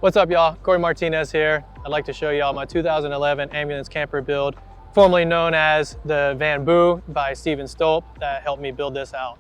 What's up, y'all? Corey Martinez here. I'd like to show y'all my 2011 ambulance camper build, formerly known as the Van Boo by Stolp, that helped me build this out.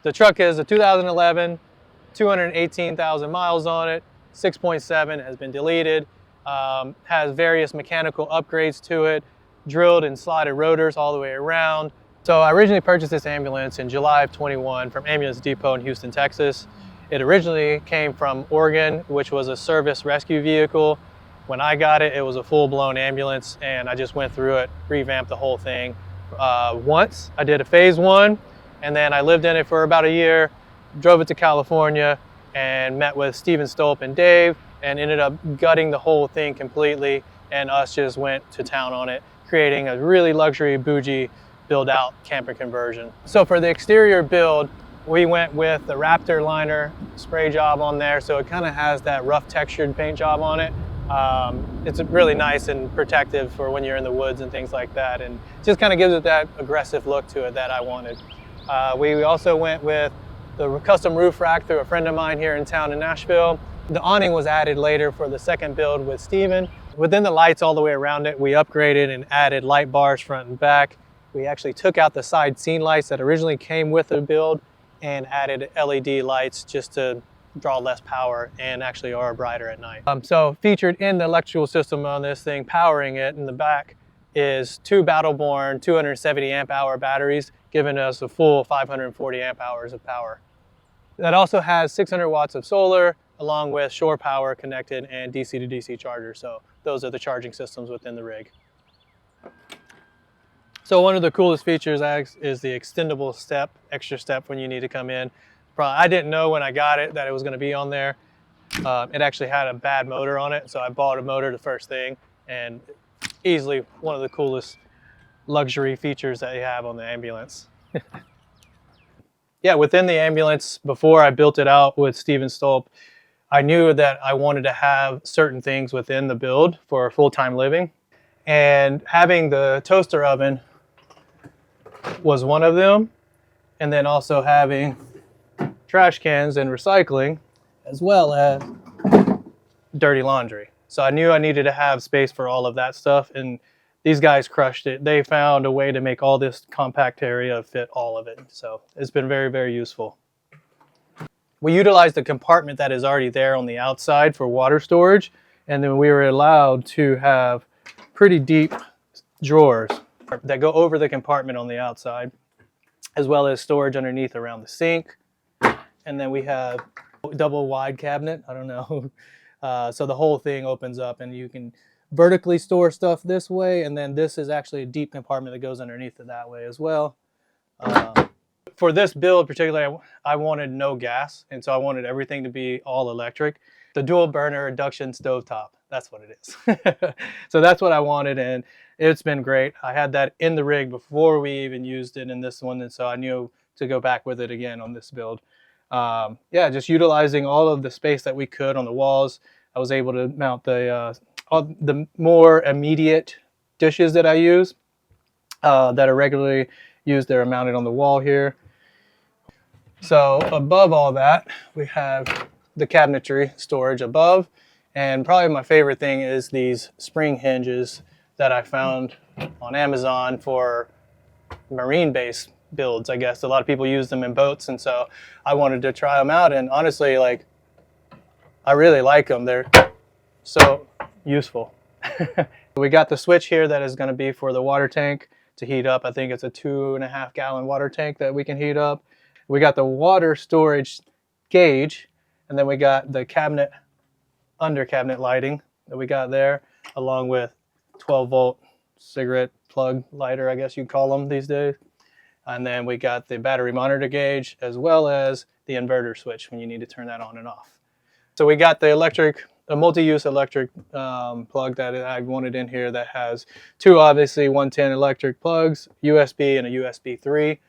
The truck is a 2011, 218,000 miles on it, 6.7 has been deleted, has various mechanical upgrades to it, drilled and slotted rotors all the way around. So I originally purchased this ambulance in July of 21 from Ambulance Depot in Houston, Texas. It originally came from Oregon, which was a service rescue vehicle. When I got it, it was a full-blown ambulance, and I just went through it, revamped the whole thing. Once I did a phase one, and then I lived in it for about a year, drove it to California, and met with Stolp and Dave, and ended up gutting the whole thing completely, and us just went to town on it, creating a really luxury bougie build-out camper conversion. So for the exterior build, we went with the Raptor liner spray job on there, so it kind of has that rough textured paint job on it. It's really nice and protective for when you're in the woods and things like that, and just kind of gives it that aggressive look to it that I wanted. We also went with the custom roof rack through a friend of mine here in town in Nashville. The awning was added later for the second build with Steven. Within the lights all the way around it, we upgraded and added light bars front and back. We actually took out the side scene lights that originally came with the build and added LED lights just to draw less power and actually are brighter at night. So featured in the electrical system on this thing, powering it in the back, is two Battleborn 270 amp hour batteries, giving us a full 540 amp hours of power. That also has 600 watts of solar, along with shore power connected and DC to DC charger. So those are the charging systems within the rig. So one of the coolest features is the extendable step, extra step when you need to come in. I didn't know when I got it that it was going to be on there. It actually had a bad motor on it, so I bought a motor the first thing, and easily one of the coolest luxury features that you have on the ambulance. Yeah, within the ambulance, before I built it out with Stolp, I knew that I wanted to have certain things within the build for full-time living, and having the toaster oven was one of them, and then also having trash cans and recycling, as well as dirty laundry. So I knew I needed to have space for all of that stuff, and these guys crushed it. They found a way to make all this compact area fit all of it. So it's been very, very useful. We utilized the compartment that is already there on the outside for water storage, and then we were allowed to have pretty deep drawers that go over the compartment on the outside, as well as storage underneath around the sink. And then we have a double wide cabinet, I don't know. So the whole thing opens up and you can vertically store stuff this way, and then this is actually a deep compartment that goes underneath it that way as well. For this build particularly, I wanted no gas, and so I wanted everything to be all electric. The dual burner induction stovetop, that's what it is. So that's what I wanted, and it's been great. I had that in the rig before we even used it in this one, and so I knew to go back with it again on this build. Yeah, just utilizing all of the space that we could on the walls. I was able to mount all the more immediate dishes that I use that are regularly used. They're mounted on the wall here. So above all that, we have the cabinetry storage above, and probably my favorite thing is these spring hinges that I found on Amazon for marine-based builds. I guess a lot of people use them in boats, and so I wanted to try them out, and honestly, like, I really like them. They're so useful. We got the switch here that is going to be for the water tank to heat up. I think it's a 2.5 gallon water tank that we can heat up. We got the water storage gauge, and then we got the cabinet, under cabinet lighting that we got there, along with 12-volt cigarette plug lighter, I guess you'd call them these days. And then we got the battery monitor gauge, as well as the inverter switch when you need to turn that on and off. So we got the multi-use electric plug that I wanted in here that has two, obviously, 110 electric plugs, USB and a USB 3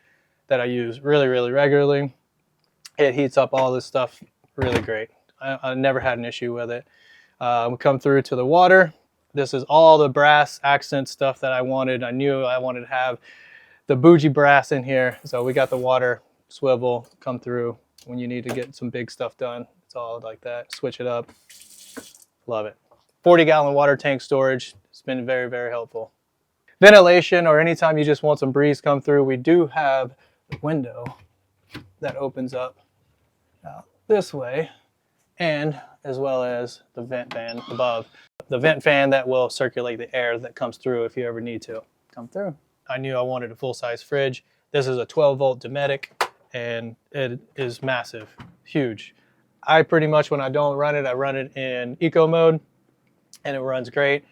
that I use really, really regularly. It heats up all this stuff really great. I never had an issue with it. We come through to the water. This is all the brass accent stuff that I wanted. I knew I wanted to have the bougie brass in here. So we got the water swivel come through when you need to get some big stuff done. It's all like that. Switch it up. Love it. 40-gallon water tank storage. It's been very, very helpful. Ventilation, or anytime you just want some breeze come through, we do have a window that opens up out this way, and as well as the vent fan above. The vent fan that will circulate the air that comes through if you ever need to come through. I knew I wanted a full-size fridge. This is a 12-volt Dometic, and it is massive, huge. I pretty much, when I don't run it, I run it in eco mode, and it runs great.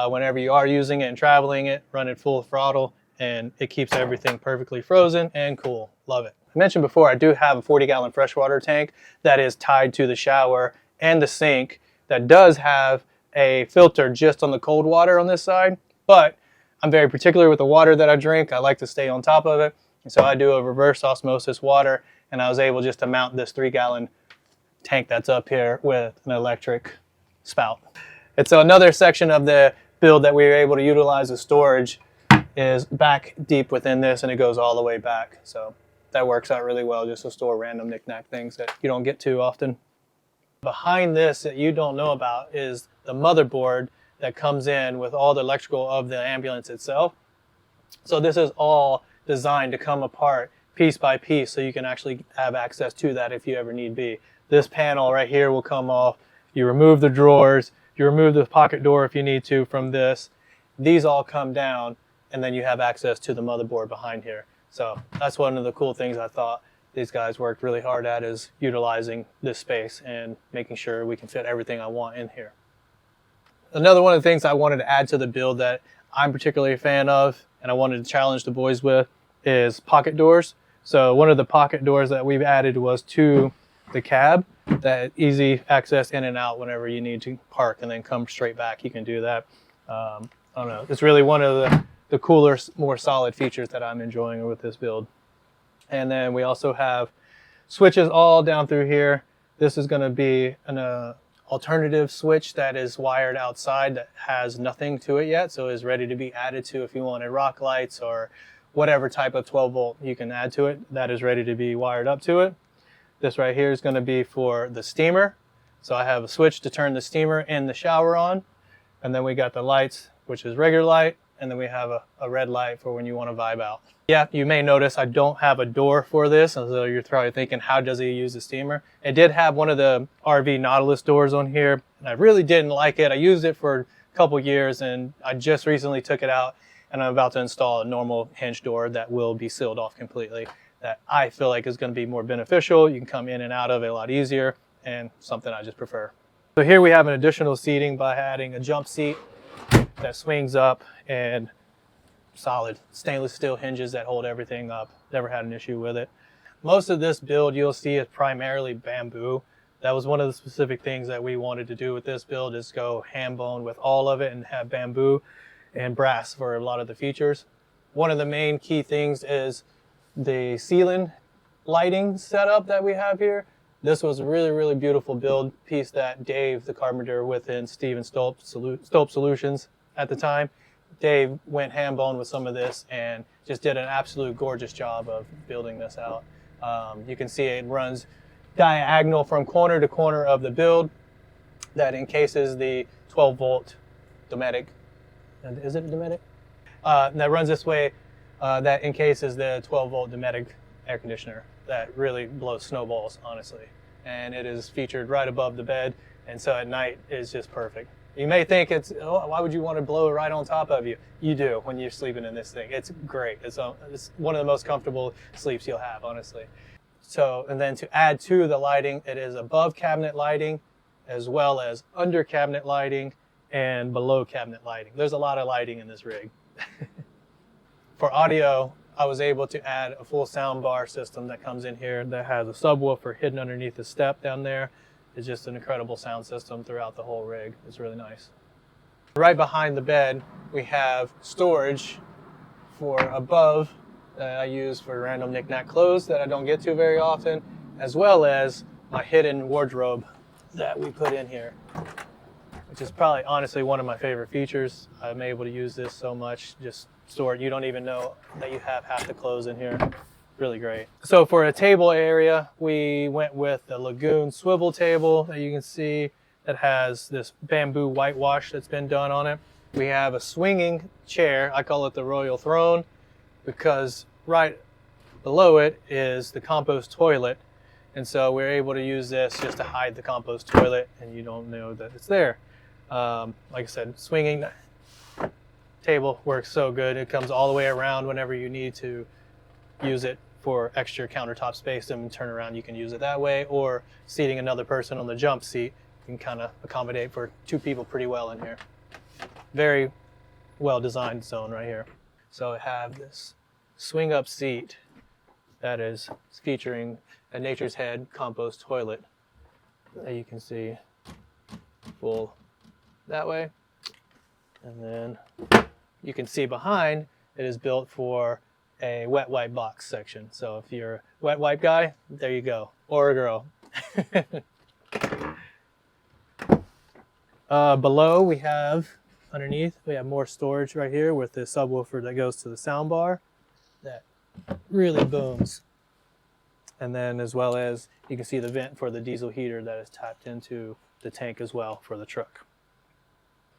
Whenever you are using it and traveling it, run it full throttle, and it keeps everything perfectly frozen and cool. Love it. I mentioned before, I do have a 40-gallon freshwater tank that is tied to the shower and the sink that does have a filter just on the cold water on this side, but I'm very particular with the water that I drink. I like to stay on top of it, and so I do a reverse osmosis water, and I was able just to mount this 3-gallon tank that's up here with an electric spout. And so another section of the build that we were able to utilize as storage is back deep within this, and it goes all the way back. So that works out really well just to store random knickknack things that you don't get to often. Behind this that you don't know about is the motherboard that comes in with all the electrical of the ambulance itself. So this is all designed to come apart piece by piece so you can actually have access to that if you ever need be. This panel right here will come off. You remove the drawers, you remove the pocket door if you need to from this. These all come down, and then you have access to the motherboard behind here. So that's one of the cool things I thought these guys worked really hard at, is utilizing this space and making sure we can fit everything I want in here. Another one of the things I wanted to add to the build that I'm particularly a fan of, and I wanted to challenge the boys with, is pocket doors. So one of the pocket doors that we've added was to the cab, that easy access in and out whenever you need to park and then come straight back. You can do that. I don't know. It's really one of the cooler, more solid features that I'm enjoying with this build. And then we also have switches all down through here. This is going to be an alternative switch that is wired outside that has nothing to it yet, so is ready to be added to if you wanted rock lights or whatever type of 12 volt you can add to it. That is ready to be wired up to it. This right here is going to be for the steamer. So I have a switch to turn the steamer in the shower on. And then we got the lights, which is regular light. And then we have a red light for when you want to vibe out. Yeah, you may notice I don't have a door for this. And so you're probably thinking, how does he use the steamer? It did have one of the RV Nautilus doors on here, and I really didn't like it. I used it for a couple years, and I just recently took it out, and I'm about to install a normal hinge door that will be sealed off completely, that I feel like is going to be more beneficial. You can come in and out of it a lot easier, and something I just prefer. So here we have an additional seating by adding a jump seat that swings up, and solid stainless steel hinges that hold everything up. Never had an issue with it. Most of this build you'll see is primarily bamboo. That was one of the specific things that we wanted to do with this build, is go ham bone with all of it and have bamboo and brass for a lot of the features. One of the main key things is the ceiling lighting setup that we have here. This was a really, really beautiful build piece that Dave, the carpenter within Steven Stolp Solutions at the time, Dave went ham bone with some of this and just did an absolute gorgeous job of building this out. You can see it runs diagonal from corner to corner of the build that encases the 12 volt Dometic. Is it a Dometic? That runs this way, that encases the 12 volt Dometic air conditioner that really blows snowballs, honestly. And it is featured right above the bed, and so at night it's just perfect. You may think it's, oh, why would you want to blow it right on top of you? You do when you're sleeping in this thing. It's great. It's one of the most comfortable sleeps you'll have, honestly. So, and then to add to the lighting, it is above cabinet lighting, as well as under cabinet lighting and below cabinet lighting. There's a lot of lighting in this rig. For audio, I was able to add a full sound bar system that comes in here that has a subwoofer hidden underneath the step down there. It's just an incredible sound system throughout the whole rig. It's really nice. Right behind the bed, we have storage for above that I use for random knick-knack clothes that I don't get to very often, as well as my hidden wardrobe that we put in here, which is probably honestly one of my favorite features. I'm able to use this so much, just store it. You don't even know that you have half the clothes in here. Really great. So for a table area, we went with the Lagoon swivel table that you can see. that has this bamboo whitewash that's been done on it. We have a swinging chair. I call it the Royal Throne because right below it is the compost toilet. And so we're able to use this just to hide the compost toilet and you don't know that it's there. Like I said, swinging table works so good. It comes all the way around whenever you need to use it for extra countertop space and turn around. You can use it that way, or seating another person on the jump seat. You can kind of accommodate for 2 people pretty well in here. Very well designed zone right here. So I have this swing up seat that is featuring a Nature's Head compost toilet that you can see full that way. And then you can see behind it is built for a wet wipe box section. So if you're a wet wipe guy, there you go, or a girl. Below we have, underneath, we have more storage right here with the subwoofer that goes to the sound bar that really booms. And then as well as you can see the vent for the diesel heater that is tapped into the tank as well for the truck.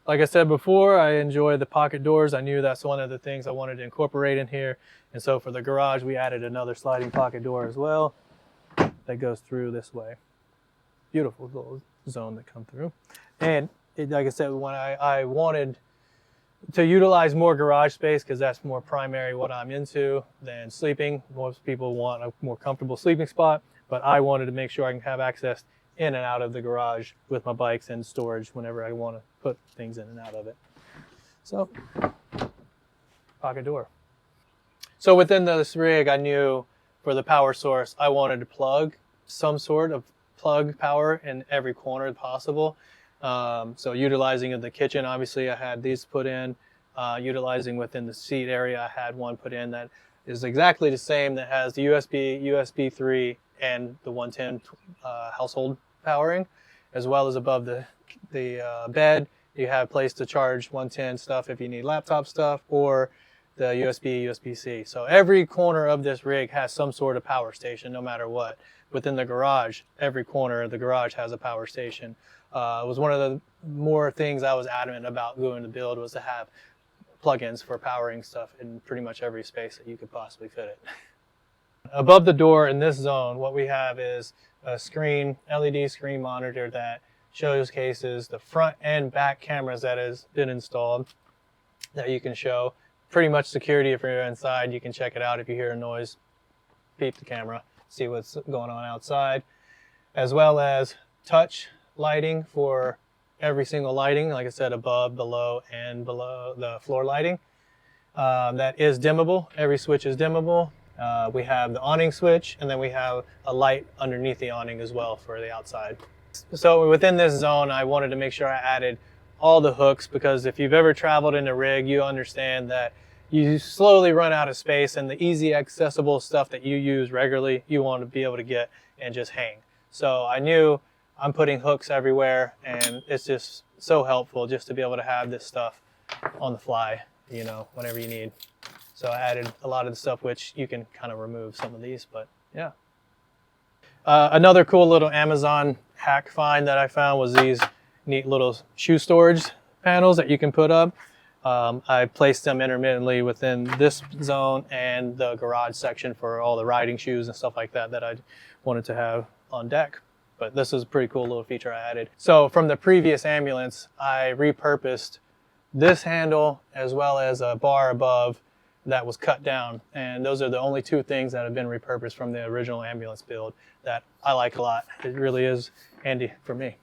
Like I said before, I enjoy the pocket doors. I knew that's one of the things I wanted to incorporate in here. And so for the garage, we added another sliding pocket door as well that goes through this way. Beautiful little zone that come through. And like I said, when I wanted to utilize more garage space, because that's more primary what I'm into than sleeping. Most people want a more comfortable sleeping spot, but I wanted to make sure I can have access in and out of the garage with my bikes and storage whenever I want to put things in and out of it. So, pocket door. So within this rig, I knew for the power source, I wanted to plug some sort of plug power in every corner possible. So utilizing in the kitchen, obviously I had these put in. Utilizing within the seat area, I had one put in that is exactly the same, that has the USB, USB 3, and the 110 household powering, as well as above the bed. You have a place to charge 110 stuff if you need laptop stuff, or the USB, USB-C. So every corner of this rig has some sort of power station, no matter what. Within the garage, every corner of the garage has a power station. It was one of the more things I was adamant about going to build, was to have plugins for powering stuff in pretty much every space that you could possibly fit it. Above the door in this zone, what we have is a screen, LED screen monitor that showcases the front and back cameras that has been installed that you can show. Pretty much security if you're inside. You can check it out if you hear a noise, peep the camera, see what's going on outside, as well as touch lighting for every single lighting, like I said, above, below, and below the floor lighting. That is dimmable. Every switch is dimmable. We have the awning switch, and then we have a light underneath the awning as well for the outside. So within this zone, I wanted to make sure I added all the hooks, because if you've ever traveled in a rig, you understand that you slowly run out of space, and the easy accessible stuff that you use regularly, you want to be able to get and just hang. So I knew I'm putting hooks everywhere, and it's just so helpful just to be able to have this stuff on the fly, you know, whenever you need. So I added a lot of the stuff, which you can kind of remove some of these, but yeah. Another cool little Amazon hack find that I found was these neat little shoe storage panels that you can put up. I placed them intermittently within this zone and the garage section for all the riding shoes and stuff like that that I wanted to have on deck. But this is a pretty cool little feature I added. So from the previous ambulance, I repurposed this handle as well as a bar above that was cut down. And those are the only 2 things that have been repurposed from the original ambulance build that I like a lot. It really is handy for me.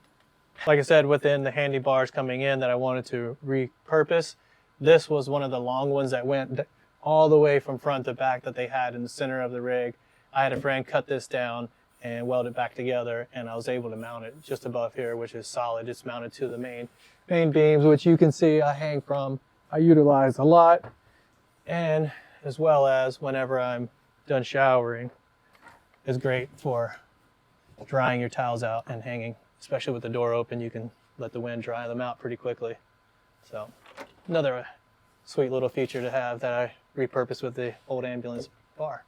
Like I said, within the handy bars coming in that I wanted to repurpose, this was one of the long ones that went all the way from front to back that they had in the center of the rig. I had a friend cut this down and weld it back together, and I was able to mount it just above here, which is solid. It's mounted to the main beams, which you can see I hang from. I utilize a lot, and as well as whenever I'm done showering, it's great for drying your towels out and hanging, especially with the door open. You can let the wind dry them out pretty quickly. So another sweet little feature to have that I repurposed with the old ambulance bar.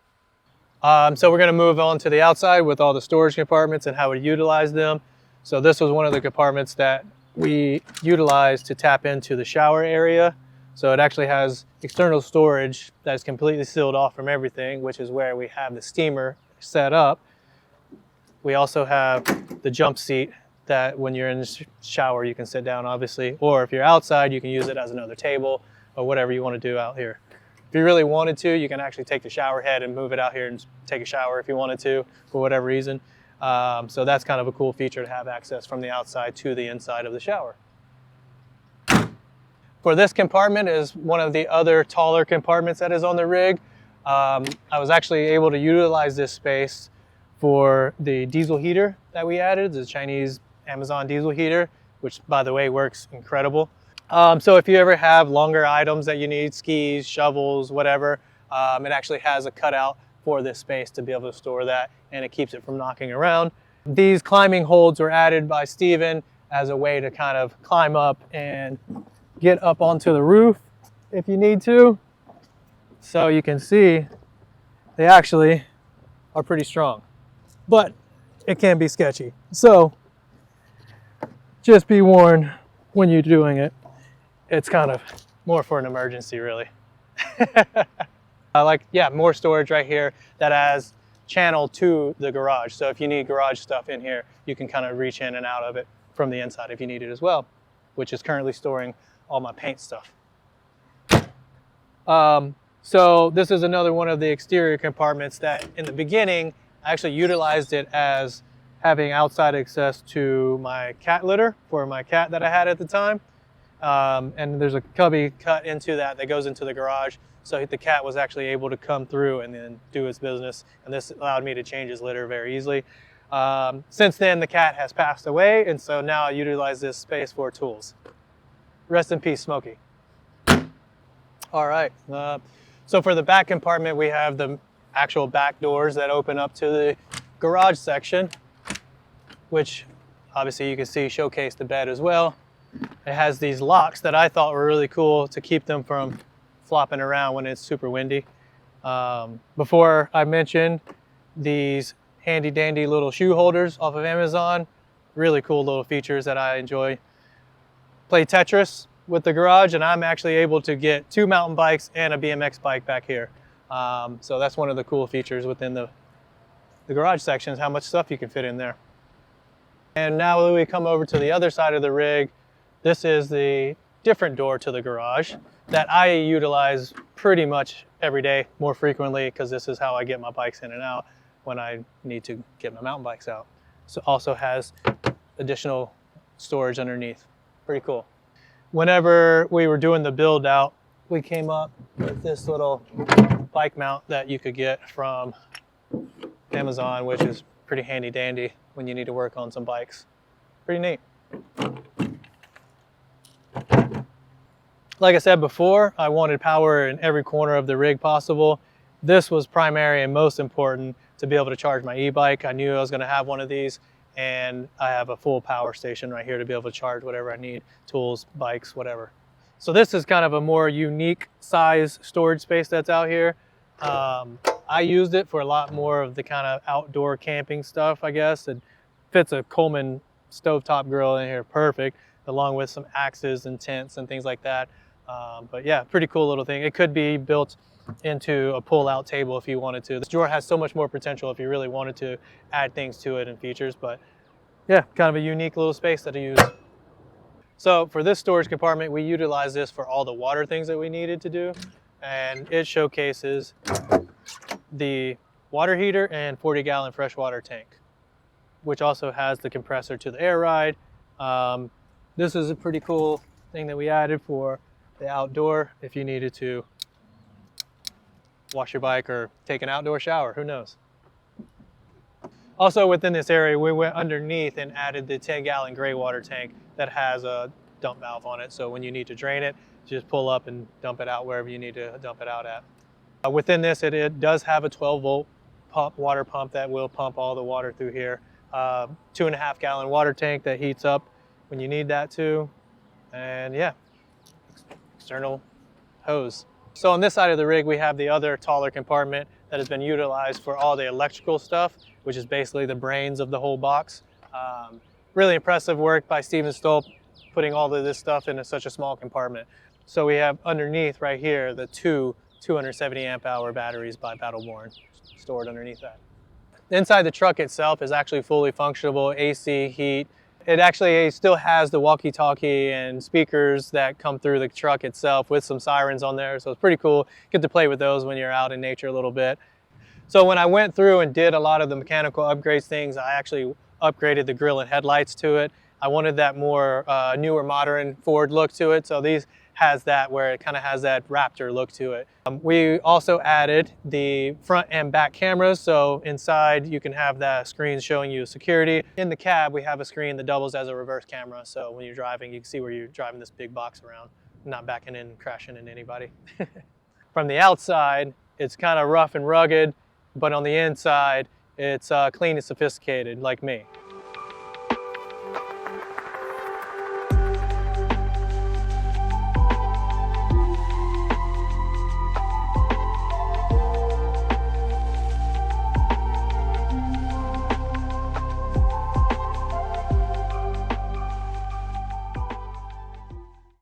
So we're going to move on to the outside with all the storage compartments and how we utilize them. So this was one of the compartments that we utilized to tap into the shower area. So it actually has external storage that's completely sealed off from everything, which is where we have the steamer set up. We also have the jump seat that when you're in the shower, you can sit down, obviously, or if you're outside, you can use it as another table or whatever you want to do out here. If you really wanted to, you can actually take the shower head and move it out here and take a shower if you wanted to, for whatever reason. So that's kind of a cool feature to have access from the outside to the inside of the shower. For this compartment is one of the other taller compartments that is on the rig. I was actually able to utilize this space for the diesel heater that we added, the Chinese Amazon diesel heater, which by the way works incredible. So if you ever have longer items that you need, skis, shovels, whatever, it actually has a cutout for this space to be able to store that, and it keeps it from knocking around. These climbing holds were added by Steven as a way to kind of climb up and get up onto the roof if you need to. So you can see they actually are pretty strong, but it can be sketchy. So just be warned when you're doing it. It's kind of more for an emergency, really. More storage right here that has channel to the garage. So if you need garage stuff in here, you can kind of reach in and out of it from the inside if you need it as well, which is currently storing all my paint stuff. So this is another one of the exterior compartments that in the beginning, I actually utilized it as having outside access to my cat litter for my cat that I had at the time. And there's a cubby cut into that goes into the garage. So the cat was actually able to come through and then do its business. And this allowed me to change his litter very easily. Since then, the cat has passed away. And so now I utilize this space for tools. Rest in peace, Smokey. All right. So for the back compartment, we have the actual back doors that open up to the garage section, which obviously you can see showcase the bed as well. It has these locks that I thought were really cool to keep them from flopping around when it's super windy. Before I mentioned these handy dandy little shoe holders off of Amazon. Really cool little features that I enjoy. Play Tetris with the garage, and I'm actually able to get 2 mountain bikes and a BMX bike back here. So that's one of the cool features within the garage section, is how much stuff you can fit in there. And now we come over to the other side of the rig. This is the different door to the garage that I utilize pretty much every day, more frequently, because this is how I get my bikes in and out when I need to get my mountain bikes out. So also has additional storage underneath. Pretty cool. Whenever we were doing the build out, we came up with this little bike mount that you could get from Amazon, which is pretty handy dandy when you need to work on some bikes. Pretty neat. Like I said before, I wanted power in every corner of the rig possible. This was primary and most important to be able to charge my e-bike. I knew I was going to have one of these, and I have a full power station right here to be able to charge whatever I need, tools, bikes, whatever. So this is kind of a more unique size storage space that's out here. I used it for a lot more of the kind of outdoor camping stuff, I guess. It fits a Coleman stovetop grill in here perfect, along with some axes and tents and things like that. But yeah, pretty cool little thing. It could be built into a pull-out table if you wanted to. This drawer has so much more potential if you really wanted to add things to it and features, but yeah, kind of a unique little space that I use. So for this storage compartment, we utilize this for all the water things that we needed to do, and it showcases the water heater and 40-gallon freshwater tank, which also has the compressor to the air ride. This is a pretty cool thing that we added for the outdoor if you needed to wash your bike or take an outdoor shower, who knows. Also within this area, we went underneath and added the 10-gallon gray water tank that has a dump valve on it. So when you need to drain it, just pull up and dump it out wherever you need to dump it out at. Within this, it does have a 12-volt water pump that will pump all the water through here. 2.5-gallon water tank that heats up when you need that to. And yeah, external hose. So on this side of the rig, we have the other taller compartment that has been utilized for all the electrical stuff, which is basically the brains of the whole box. really impressive work by Steven Stolp, putting all of this stuff into such a small compartment. So we have underneath right here the two 270 amp hour batteries by Battleborn stored underneath that. Inside the truck itself is actually fully functional, AC, heat. It actually still has the walkie-talkie and speakers that come through the truck itself with some sirens on there, so it's pretty cool. Get to play with those when you're out in nature a little bit. So when I went through and did a lot of the mechanical upgrades things, I actually upgraded the grille and headlights to it. I wanted that more newer, modern Ford look to it, so these has that where it kind of has that Raptor look to it. We also added the front and back cameras, so inside you can have that screen showing you security. In the cab we have a screen that doubles as a reverse camera, so when you're driving you can see where you're driving this big box around, not backing in and crashing into anybody. From the outside it's kind of rough and rugged, but on the inside it's clean and sophisticated like me.